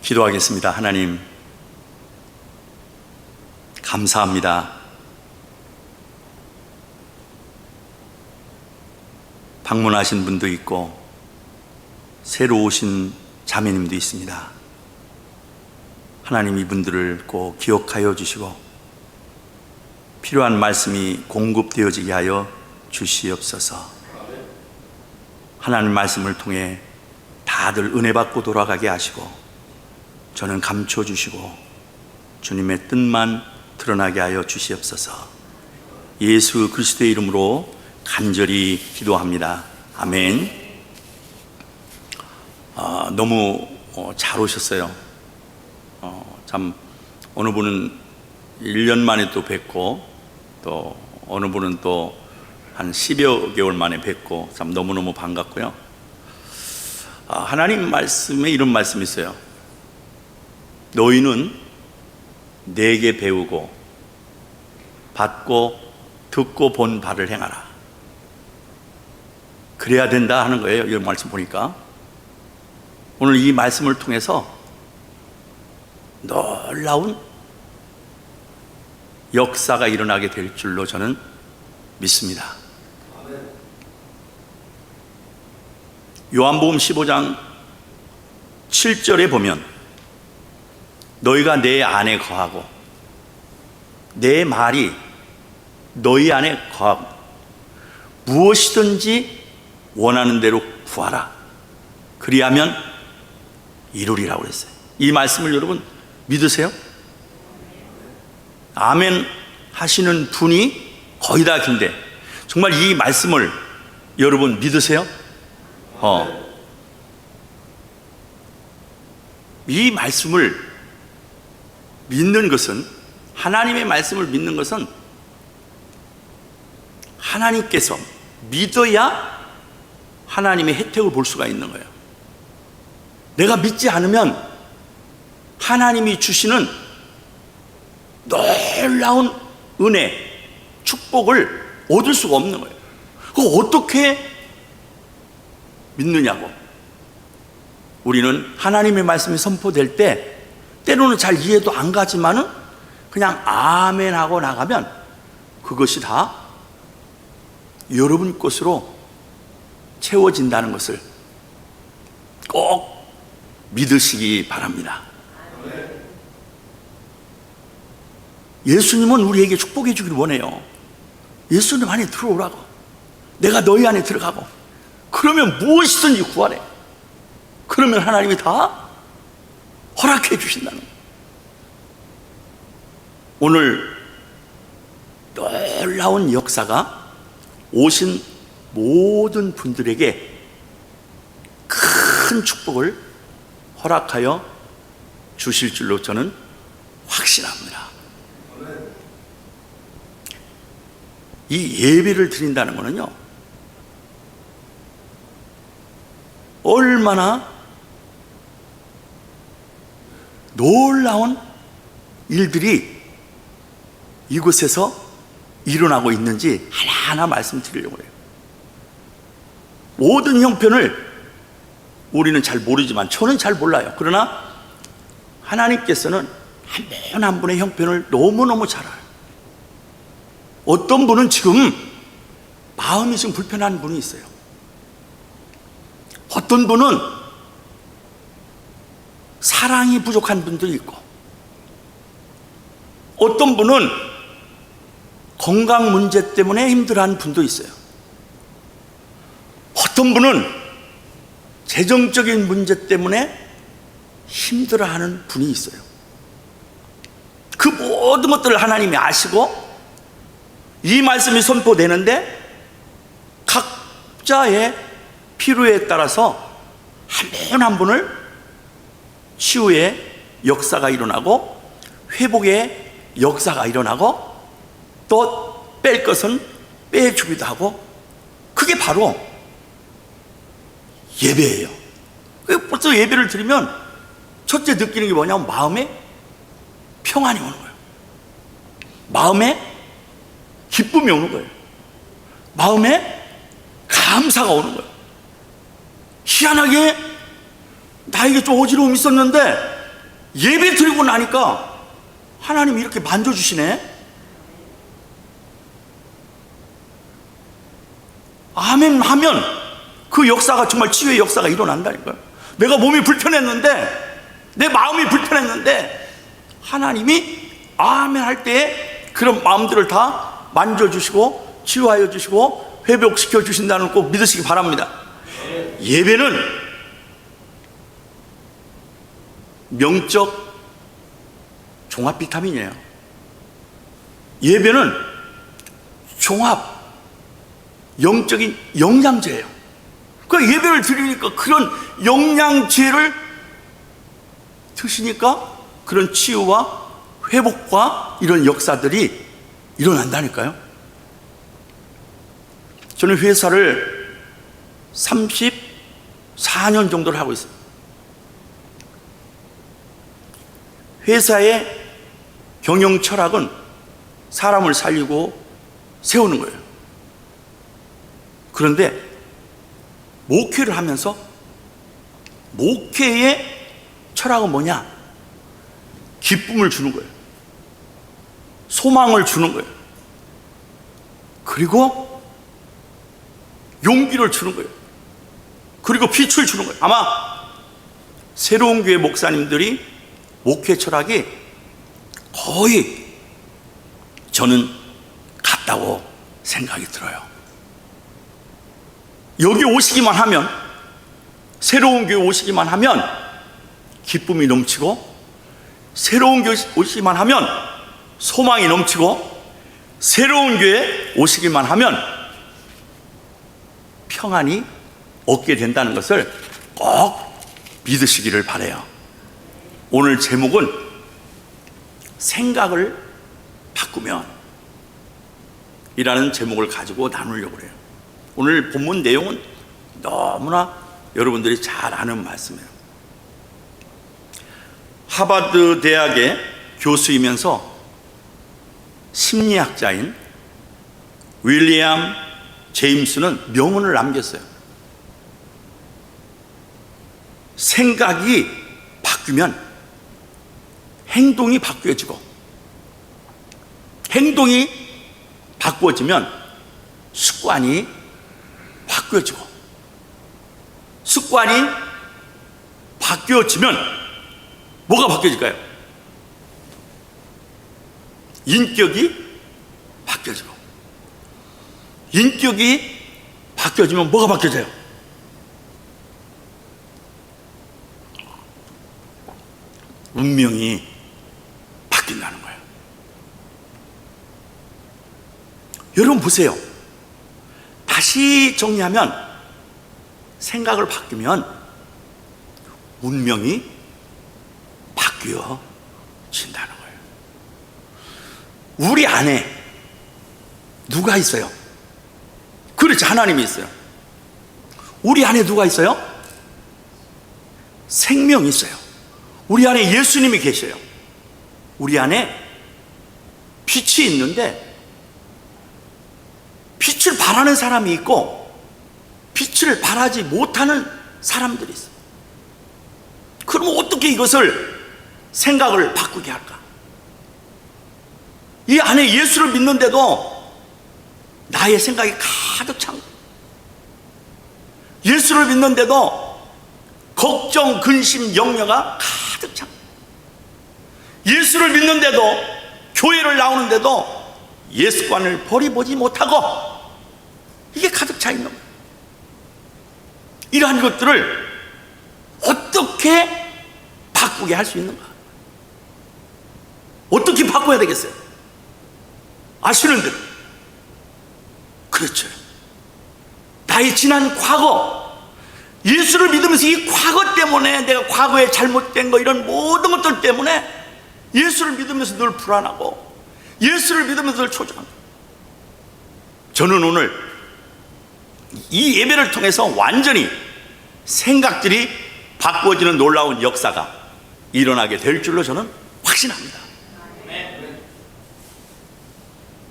기도하겠습니다. 하나님, 감사합니다. 방문하신 분도 있고 새로 오신 자매님도 있습니다. 하나님, 이분들을 꼭 기억하여 주시고 필요한 말씀이 공급되어지게 하여 주시옵소서. 하나님 말씀을 통해 다들 은혜 받고 돌아가게 하시고 저는 감춰주시고 주님의 뜻만 드러나게 하여 주시옵소서. 예수 그리스도의 이름으로 간절히 기도합니다. 아멘. 너무 잘 오셨어요. 참 어느 분은 1년 만에 또 뵙고, 또 어느 분은 또 한 10여 개월 만에 뵙고, 참 너무너무 반갑고요. 하나님 말씀에 이런 말씀이 있어요. 너희는 내게 배우고 받고 듣고 본 바를 행하라. 그래야 된다 하는 거예요. 이 말씀 보니까 오늘 이 말씀을 통해서 놀라운 역사가 일어나게 될 줄로 저는 믿습니다. 요한복음 15장 7절에 보면 너희가 내 안에 거하고 내 말이 너희 안에 거하고 무엇이든지 원하는 대로 구하라. 그리하면 이루리라고 그랬어요. 이 말씀을 여러분 믿으세요? 아멘 하시는 분이 거의 다 긴데 정말 이 말씀을 여러분 믿으세요? 이 말씀을 믿는 것은, 하나님의 말씀을 믿는 것은 하나님께서 믿어야 하나님의 혜택을 볼 수가 있는 거예요. 내가 믿지 않으면 하나님이 주시는 놀라운 은혜, 축복을 얻을 수가 없는 거예요. 그거 어떻게 믿느냐고. 우리는 하나님의 말씀이 선포될 때 때로는 잘 이해도 안 가지만은 그냥 아멘 하고 나가면 그것이 다 여러분 것으로 채워진다는 것을 꼭 믿으시기 바랍니다. 예수님은 우리에게 축복해 주기를 원해요. 예수님 안에 들어오라고. 내가 너희 안에 들어가고 그러면 무엇이든지 구하래. 그러면 하나님이 다 허락해 주신다는 거예요. 오늘 놀라운 역사가 오신 모든 분들에게 큰 축복을 허락하여 주실 줄로 저는 확신합니다. 이 예배를 드린다는 것은요, 얼마나 놀라운 일들이 이곳에서 일어나고 있는지 하나하나 말씀드리려고 해요. 모든 형편을 우리는 잘 모르지만, 저는 잘 몰라요. 그러나 하나님께서는 한 분 한 분의 형편을 너무너무 잘 알아요. 어떤 분은 지금 마음이 좀 불편한 분이 있어요. 어떤 분은 사랑이 부족한 분도 있고, 어떤 분은 건강 문제 때문에 힘들어하는 분도 있어요. 어떤 분은 재정적인 문제 때문에 힘들어하는 분이 있어요. 그 모든 것들을 하나님이 아시고 이 말씀이 선포되는데 각자의 필요에 따라서 한 분 한 분을 치유의 역사가 일어나고 회복의 역사가 일어나고 또 뺄 것은 빼주기도 하고, 그게 바로 예배예요. 벌써 예배를 드리면 첫째 느끼는 게 뭐냐면 마음에 평안이 오는 거예요. 마음에 기쁨이 오는 거예요. 마음에 감사가 오는 거예요. 희한하게 나에게 좀 어지러움이 있었는데 예배 드리고 나니까 하나님이 이렇게 만져주시네. 아멘 하면 그 역사가 정말 치유의 역사가 일어난다니까요. 내가 몸이 불편했는데, 내 마음이 불편했는데 하나님이 아멘 할 때에 그런 마음들을 다 만져주시고 치유하여 주시고 회복시켜 주신다는 걸 꼭 믿으시기 바랍니다. 예배는 명적 종합 비타민이에요. 예배는 종합 영적인 영양제예요. 그 예배를 드리니까 그런 영양제를 드시니까 그런 치유와 회복과 이런 역사들이 일어난다니까요. 저는 회사를 34년 정도를 하고 있어요. 회사의 경영 철학은 사람을 살리고 세우는 거예요. 그런데 목회를 하면서 목회의 철학은 뭐냐? 기쁨을 주는 거예요. 소망을 주는 거예요. 그리고 용기를 주는 거예요. 그리고 빛을 주는 거예요. 아마 새로운 교회 목사님들이 목회 철학이 거의 저는 같다고 생각이 들어요. 여기 오시기만 하면, 새로운 교회 오시기만 하면 기쁨이 넘치고, 새로운 교회 오시기만 하면 소망이 넘치고, 새로운 교회 오시기만 하면 평안이 얻게 된다는 것을 꼭 믿으시기를 바라요. 오늘 제목은 생각을 바꾸면 이라는 제목을 가지고 나누려고 해요. 오늘 본문 내용은 너무나 여러분들이 잘 아는 말씀이에요. 하버드 대학의 교수이면서 심리학자인 윌리엄 제임스는 명언을 남겼어요. 생각이 바뀌면 행동이 바뀌어지고, 행동이 바꾸어지면 습관이 바뀌어지고, 습관이 바뀌어지면 뭐가 바뀌어질까요? 인격이 바뀌어지고, 인격이 바뀌어지면 뭐가 바뀌어져요? 운명이 바뀐다는 거예요. 여러분 보세요. 다시 정리하면 생각을 바뀌면 운명이 바뀌어진다는 거예요. 우리 안에 누가 있어요? 그렇지, 하나님이 있어요. 우리 안에 누가 있어요? 생명이 있어요. 우리 안에 예수님이 계셔요. 우리 안에 빛이 있는데 빛을 발하는 사람이 있고 빛을 발하지 못하는 사람들이 있어요. 그럼 어떻게 이것을 생각을 바꾸게 할까? 이 안에 예수를 믿는데도 나의 생각이 가득 찬 거예요. 예수를 믿는데도 걱정, 근심, 염려가 가득 찬 거예요. 예수를 믿는데도, 교회를 나오는데도 예수관을 버리보지 못하고 이게 가득 차 있는 거예요. 이러한 것들을 어떻게 바꾸게 할 수 있는가? 어떻게 바꿔야 되겠어요? 아시는 대로. 그렇죠. 나의 지난 과거, 예수를 믿으면서 이 과거 때문에, 내가 과거에 잘못된 거, 이런 모든 것들 때문에 예수를 믿으면서 늘 불안하고, 예수를 믿으면서 늘 초조합니다. 저는 오늘 이 예배를 통해서 완전히 생각들이 바꾸어지는 놀라운 역사가 일어나게 될 줄로 저는 확신합니다.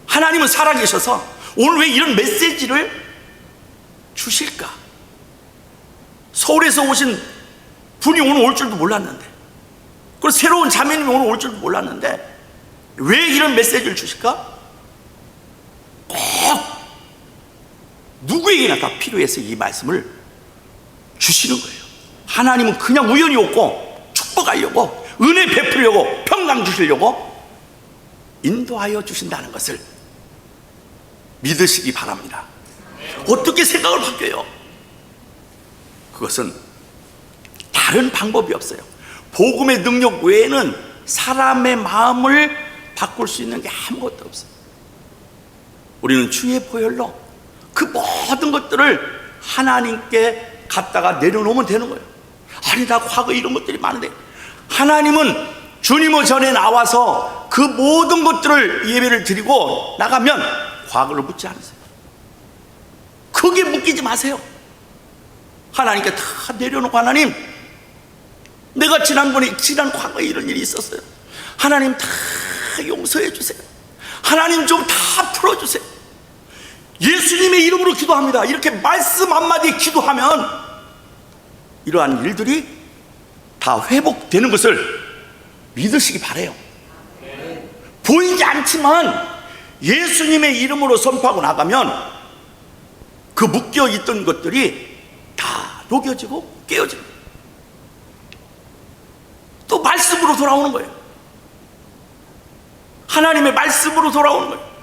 하나님은 살아계셔서 오늘 왜 이런 메시지를 주실까? 서울에서 오신 분이 오늘 올 줄도 몰랐는데 그리고 새로운 자매님이 오늘 올 줄 몰랐는데 왜 이런 메시지를 주실까? 꼭 누구에게나 다 필요해서 이 말씀을 주시는 거예요. 하나님은 그냥 우연히 없고 축복하려고, 은혜 베풀려고, 평강 주시려고 인도하여 주신다는 것을 믿으시기 바랍니다. 어떻게 생각을 바뀌어요? 그것은 다른 방법이 없어요. 복음의 능력 외에는 사람의 마음을 바꿀 수 있는 게 아무것도 없어요. 우리는 주의 보혈로 그 모든 것들을 하나님께 갖다가 내려놓으면 되는 거예요. 아니, 나 과거에 이런 것들이 많은데, 하나님은 주님의 전에 나와서 그 모든 것들을 예배를 드리고 나가면 과거를 묻지 않으세요. 거기에 묶이지 마세요. 하나님께 다 내려놓고, 하나님, 내가 지난 과거에 이런 일이 있었어요. 하나님 다 용서해 주세요. 하나님 좀 다 풀어주세요. 예수님의 이름으로 기도합니다. 이렇게 말씀 한마디 기도하면 이러한 일들이 다 회복되는 것을 믿으시기 바라요. 보이지 않지만 예수님의 이름으로 선포하고 나가면 그 묶여있던 것들이 다 녹여지고 깨어지고 또 말씀으로 돌아오는 거예요. 하나님의 말씀으로 돌아오는 거예요.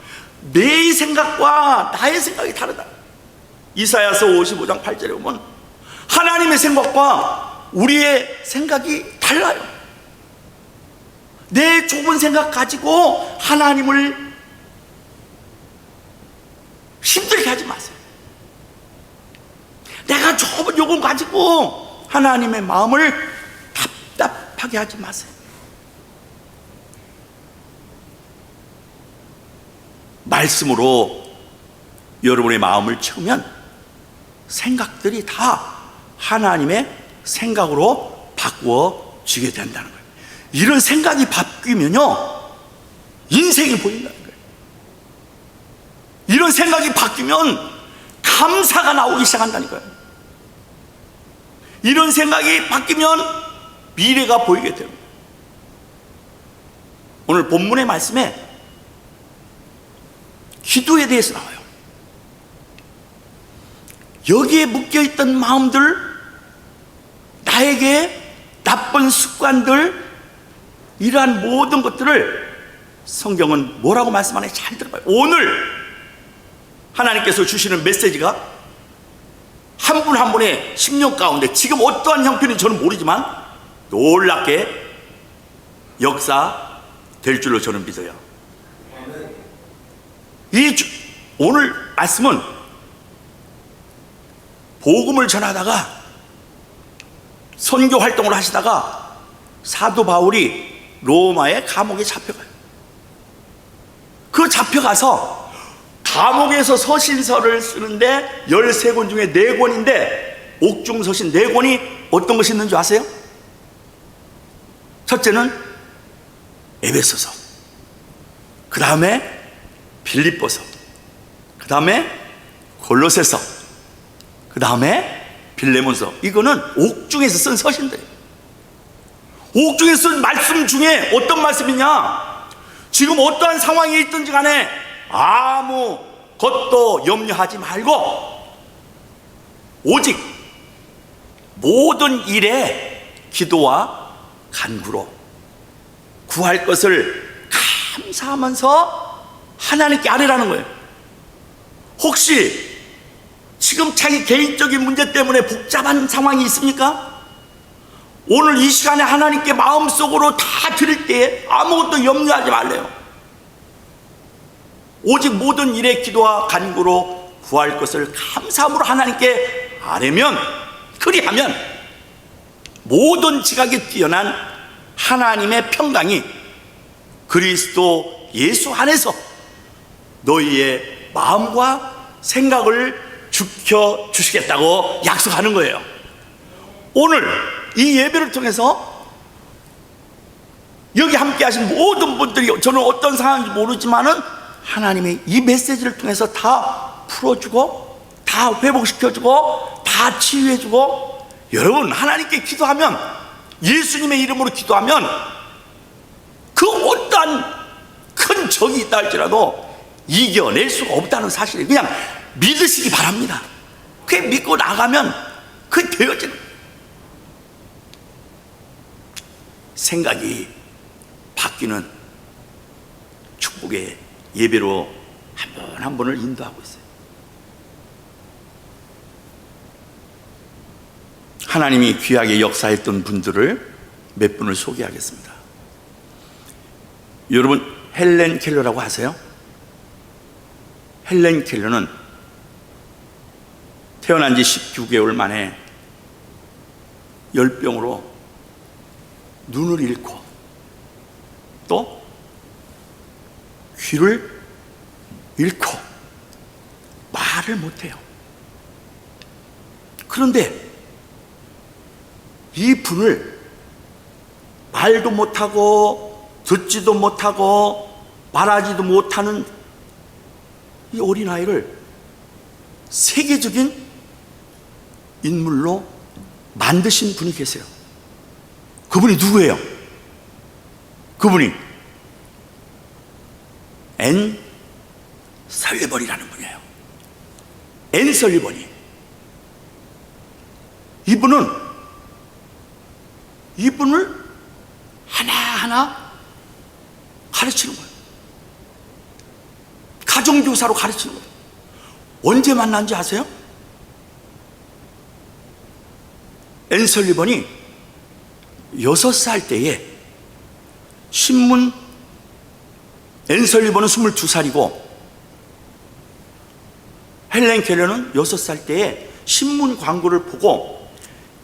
내 생각과 나의 생각이 다르다. 이사야서 55장 8절에 보면 하나님의 생각과 우리의 생각이 달라요. 내 좁은 생각 가지고 하나님을 힘들게 하지 마세요. 내가 좁은 요금 가지고 하나님의 마음을 답답하게 하지 마세요. 말씀으로 여러분의 마음을 채우면 생각들이 다 하나님의 생각으로 바꾸어지게 된다는 거예요. 이런 생각이 바뀌면요, 인생이 보인다는 거예요. 이런 생각이 바뀌면 감사가 나오기 시작한다니까요. 이런 생각이 바뀌면 미래가 보이게 됩니다. 오늘 본문의 말씀에 기도에 대해서 나와요. 여기에 묶여있던 마음들, 나에게 나쁜 습관들, 이러한 모든 것들을 성경은 뭐라고 말씀하는지 잘 들어봐요. 오늘 하나님께서 주시는 메시지가 한 분 한 분의 심령 가운데 지금 어떠한 형편인지 저는 모르지만 놀랍게 역사될 줄로 저는 믿어요. 오늘 말씀은 복음을 전하다가 선교 활동을 하시다가 사도 바울이 로마의 감옥에 잡혀가요. 그 잡혀가서 감옥에서 서신서를 쓰는데 13권 중에 4권인데 옥중서신 4권이 어떤 것이 있는 줄 아세요? 첫째는 에베소서, 그 다음에 빌립보서, 그 다음에 골로새서, 그 다음에 빌레몬서. 이거는 옥중에서 쓴 서신들이에요. 옥중에서 쓴 말씀 중에 어떤 말씀이냐, 지금 어떠한 상황이 있든지 간에 아무것도 염려하지 말고 오직 모든 일에 기도와 간구로 구할 것을 감사하면서 하나님께 아뢰라는 거예요. 혹시 지금 자기 개인적인 문제 때문에 복잡한 상황이 있습니까? 오늘 이 시간에 하나님께 마음속으로 다 드릴 때에 아무것도 염려하지 말래요. 오직 모든 일에 기도와 간구로 구할 것을 감사함으로 하나님께 아뢰면, 그리하면 모든 지각에 뛰어난 하나님의 평강이 그리스도 예수 안에서 너희의 마음과 생각을 지켜주시겠다고 약속하는 거예요. 오늘 이 예배를 통해서 여기 함께 하신 모든 분들이, 저는 어떤 상황인지 모르지만은 하나님의 이 메시지를 통해서 다 풀어주고 다 회복시켜주고 다 치유해주고, 여러분 하나님께 기도하면 예수님의 이름으로 기도하면 그 어떠한 큰 적이 있다 할지라도 이겨낼 수가 없다는 사실을 그냥 믿으시기 바랍니다. 그게 믿고 나가면 그게 되어지는 생각이 바뀌는 축복의 예배로 한 번 한 번을 인도하고 있어요. 하나님이 귀하게 역사했던 분들을 몇 분을 소개하겠습니다. 여러분 헬렌 켈러라고 아세요? 헬렌 켈러는 태어난 지 19개월 만에 열병으로 눈을 잃고 또 귀를 잃고 말을 못해요. 그런데 이 분을 말도 못하고 듣지도 못하고 말하지도 못하는 이 어린아이를 세계적인 인물로 만드신 분이 계세요. 그분이 누구예요? 그분이 앤 설리번이라는 분이에요. 앤 설리번이. 이분을 하나하나 가르치는 거예요. 가정교사로 가르치는 거예요. 언제 만난지 아세요? 앤 설리번이 6살 때에 앤 설리번은 22살이고 헬렌 켈러는 6살 때에 신문 광고를 보고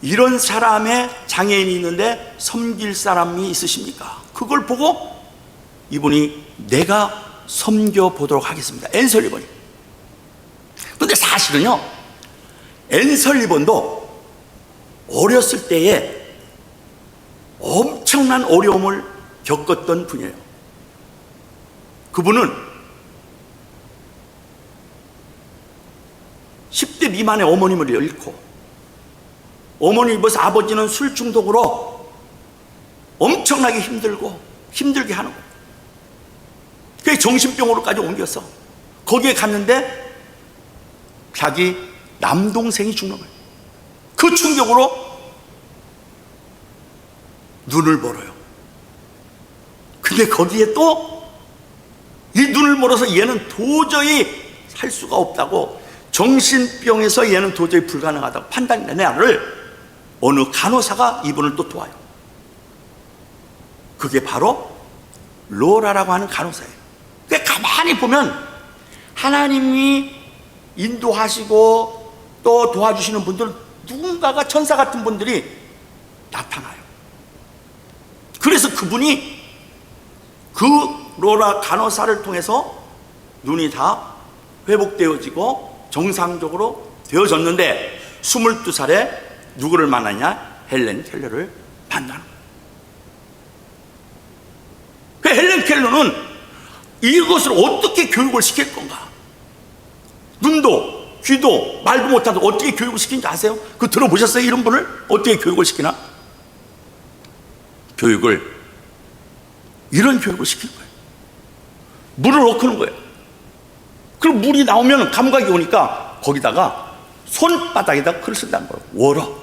이런 사람의 장애인이 있는데 섬길 사람이 있으십니까? 그걸 보고 이분이 내가 섬겨보도록 하겠습니다. 앤 설리번이. 그런데 사실은요, 앤 설리번도 어렸을 때에 엄청난 어려움을 겪었던 분이에요. 그분은 10대 미만의 어머님을 잃고 어머니 벌써 아버지는 술 중독으로 엄청나게 힘들게 하는 거예요. 그게 정신병으로까지 옮겼어. 거기에 갔는데 자기 남동생이 죽는 거예요. 그 충격으로 눈을 멀어요. 근데 거기에 또 이 눈을 멀어서 얘는 도저히 살 수가 없다고, 정신병에서 얘는 도저히 불가능하다고 판단이 된 애를 어느 간호사가 이분을 또 도와요. 그게 바로 로라라고 하는 간호사예요. 그러니까 가만히 보면 하나님이 인도하시고 또 도와주시는 분들, 누군가가 천사 같은 분들이 나타나요. 그래서 그분이 그 로라 간호사를 통해서 눈이 다 회복되어지고 정상적으로 되어졌는데 22살에 누구를 만나냐? 헬렌 켈러를 만나는 거예요. 그 헬렌 켈러는 이것을 어떻게 교육을 시킬 건가? 눈도 귀도 말도 못하는데 어떻게 교육을 시키는지 아세요? 그거 들어보셨어요? 이런 분을 어떻게 교육을 시키나? 이런 교육을 시키는 거예요. 물을 넣는 거예요. 그럼 물이 나오면 감각이 오니까 거기다가 손바닥에다 글을 쓴다는 거예요. 월어.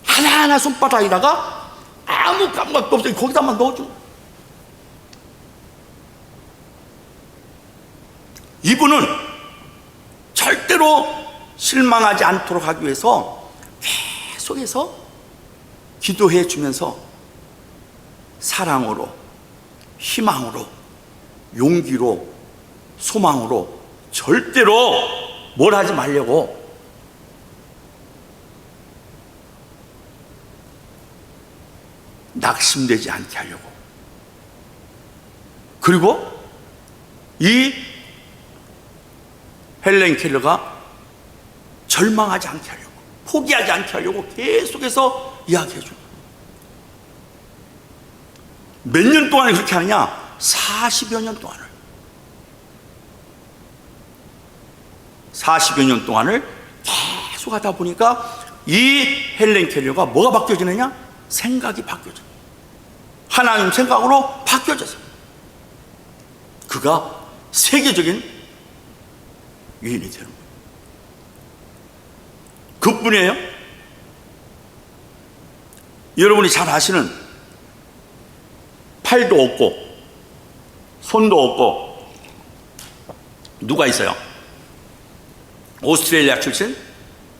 하나하나 손바닥에다가 아무 감각도 없어요. 거기다만 넣어줘. 이분은 절대로 실망하지 않도록 하기 위해서 계속해서 기도해 주면서 사랑으로, 희망으로, 용기로, 소망으로 절대로 뭘 하지 말려고 낙심되지 않게 하려고, 그리고 이 헬렌 켈러가 절망하지 않게 하려고, 포기하지 않게 하려고 계속해서 이야기해 줍니다. 몇 년 동안에 그렇게 하느냐? 40여 년 동안을. 40여 년 동안을 계속 하다 보니까 이 헬렌 켈러가 뭐가 바뀌어지느냐? 생각이 바뀌어져. 하나님 생각으로 바뀌어졌어요. 그가 세계적인 위인이 되는 거예요. 그뿐이에요. 여러분이 잘 아시는 팔도 없고 손도 없고 누가 있어요? 오스트레일리아 출신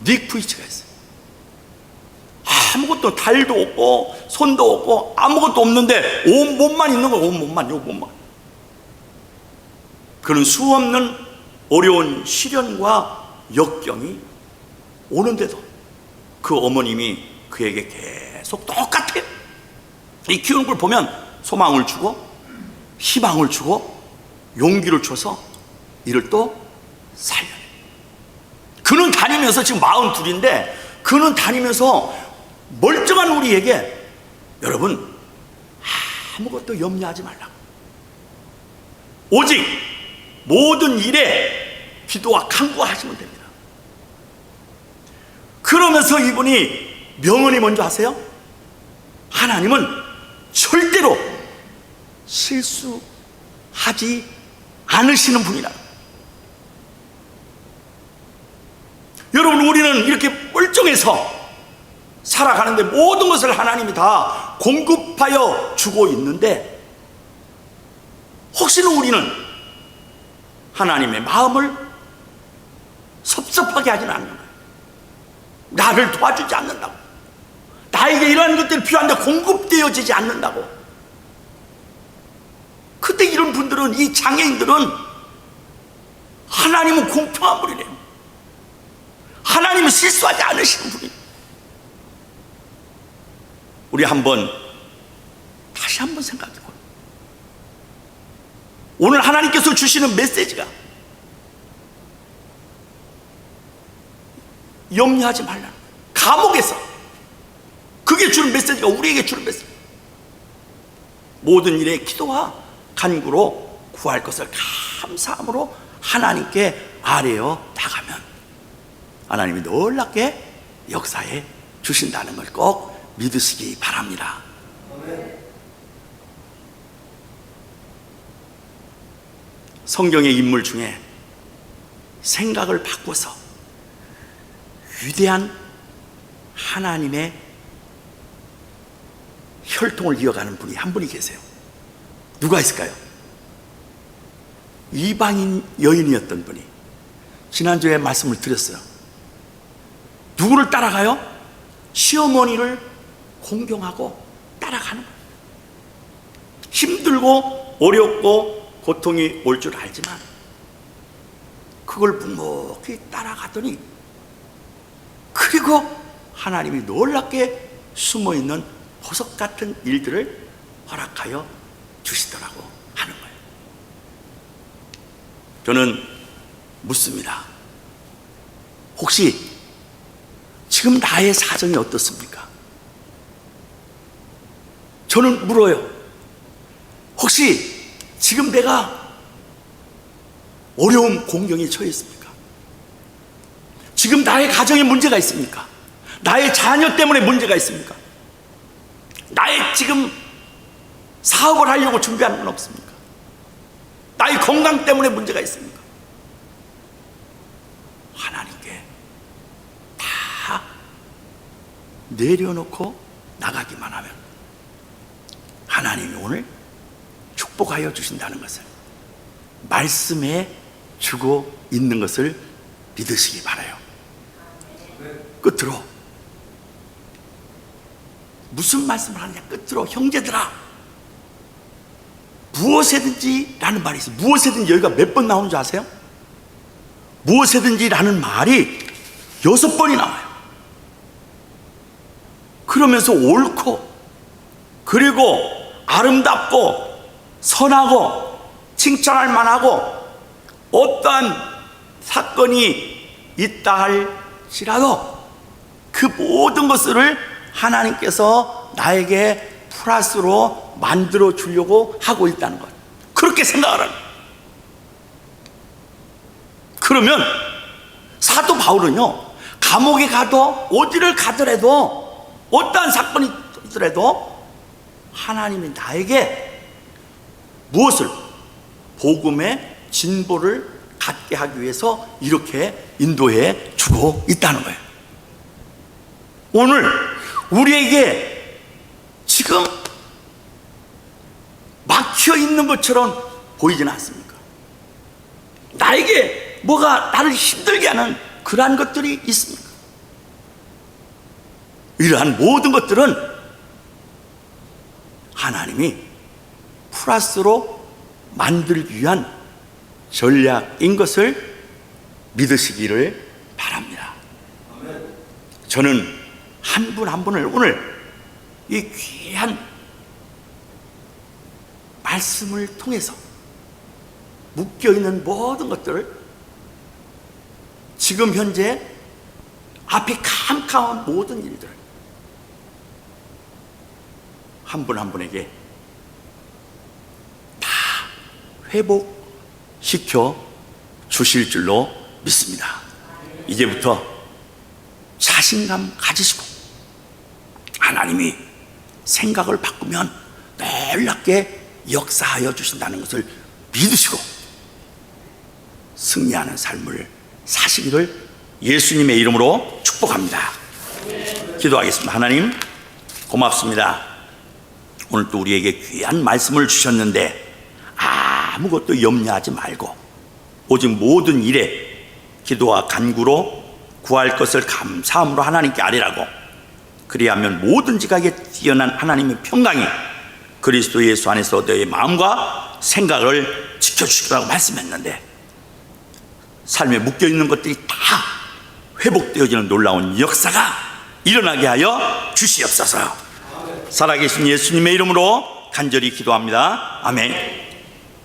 닉 푸이치가 있어요. 아무것도 달도 없고 손도 없고 아무것도 없는데 온 몸만 있는 거예요. 온 몸만, 요 몸만. 그런 수없는 어려운 시련과 역경이 오는데도 그 어머님이 그에게 계속 똑같아요. 이 키우는 걸 보면 소망을 주고 희망을 주고 용기를 줘서 이를 또 살려요. 그는 다니면서 지금 42인데 그는 다니면서 멀쩡한 우리에게 여러분 아무것도 염려하지 말라고, 오직 모든 일에 기도와 간구하시면 됩니다. 그러면서 이분이 명언이 뭔지 아세요? 하나님은 절대로 실수하지 않으시는 분이라. 여러분, 우리는 이렇게 멀쩡해서 살아가는데 모든 것을 하나님이 다 공급하여 주고 있는데 혹시나 우리는 하나님의 마음을 섭섭하게 하지는 않는 거예요. 나를 도와주지 않는다고, 나에게 이러한 것들이 필요한데 공급되어지지 않는다고. 그때 이런 분들은, 이 장애인들은 하나님은 공평한 분이래요. 하나님은 실수하지 않으시는 분이에요. 우리 다시 한번 생각해보세요. 오늘 하나님께서 주시는 메시지가 염려하지 말라는 거예요. 감옥에서 그게 주는 메시지가 우리에게 주는 메시지. 모든 일에 기도와 간구로 구할 것을 감사함으로 하나님께 아뢰어 나가면 하나님이 놀랍게 역사해 주신다는 걸 꼭 믿으시기 바랍니다. 성경의 인물 중에 생각을 바꿔서 위대한 하나님의 혈통을 이어가는 분이 한 분이 계세요. 누가 있을까요? 이방인 여인이었던 분이, 지난주에 말씀을 드렸어요. 누구를 따라가요? 시어머니를 공경하고 따라가는 거예요. 힘들고 어렵고 고통이 올 줄 알지만 그걸 묵묵히 따라가더니, 그리고 하나님이 놀랍게 숨어있는 보석 같은 일들을 허락하여 주시더라고 하는 거예요. 저는 묻습니다. 혹시 지금 나의 사정이 어떻습니까? 저는 물어요. 혹시 지금 내가 어려운 공경에 처해 있습니까? 지금 나의 가정에 문제가 있습니까? 나의 자녀 때문에 문제가 있습니까? 나의 지금 사업을 하려고 준비하는 건 없습니까? 나의 건강 때문에 문제가 있습니까? 하나님께 다 내려놓고 나가기만 하면 하나님이 오늘 축복하여 주신다는 것을 말씀해 주고 있는 것을 믿으시기 바라요. 끝으로 무슨 말씀을 하느냐? 끝으로 형제들아, 무엇이든지 라는 말이 있어요. 무엇이든지 여기가 몇 번 나오는 줄 아세요? 무엇이든지 라는 말이 6번이 나와요. 그러면서 옳고, 그리고 아름답고 선하고 칭찬할 만하고 어떠한 사건이 있다 할지라도 그 모든 것을 하나님께서 나에게 플러스로 만들어 주려고 하고 있다는 것, 그렇게 생각하라는 거예요. 그러면 사도 바울은요, 감옥에 가도 어디를 가더라도 어떠한 사건이 있더라도 하나님이 나에게 무엇을 복음의 진보를 갖게 하기 위해서 이렇게 인도해 주고 있다는 거예요. 오늘 우리에게 지금 막혀 있는 것처럼 보이지는 않습니까? 나에게 뭐가 나를 힘들게 하는 그러한 것들이 있습니까? 이러한 모든 것들은 하나님이 플러스로 만들기 위한 전략인 것을 믿으시기를 바랍니다. 저는 한 분 한 분을 오늘 이 귀한 말씀을 통해서 묶여있는 모든 것들을 지금 현재 앞이 캄캄한 모든 일들 한 분 한 분에게 다 회복시켜 주실 줄로 믿습니다. 이제부터 자신감 가지시고 하나님이 생각을 바꾸면 놀랍게 역사하여 주신다는 것을 믿으시고 승리하는 삶을 사시기를 예수님의 이름으로 축복합니다. 기도하겠습니다. 하나님 고맙습니다. 오늘 또 우리에게 귀한 말씀을 주셨는데 아무것도 염려하지 말고 오직 모든 일에 기도와 간구로 구할 것을 감사함으로 하나님께 아뢰라고, 그리하면 모든 지각에 뛰어난 하나님의 평강이 그리스도 예수 안에서 너의 마음과 생각을 지켜주시라고 말씀했는데 삶에 묶여있는 것들이 다 회복되어지는 놀라운 역사가 일어나게 하여 주시옵소서. 살아계신 예수님의 이름으로 간절히 기도합니다. 아멘.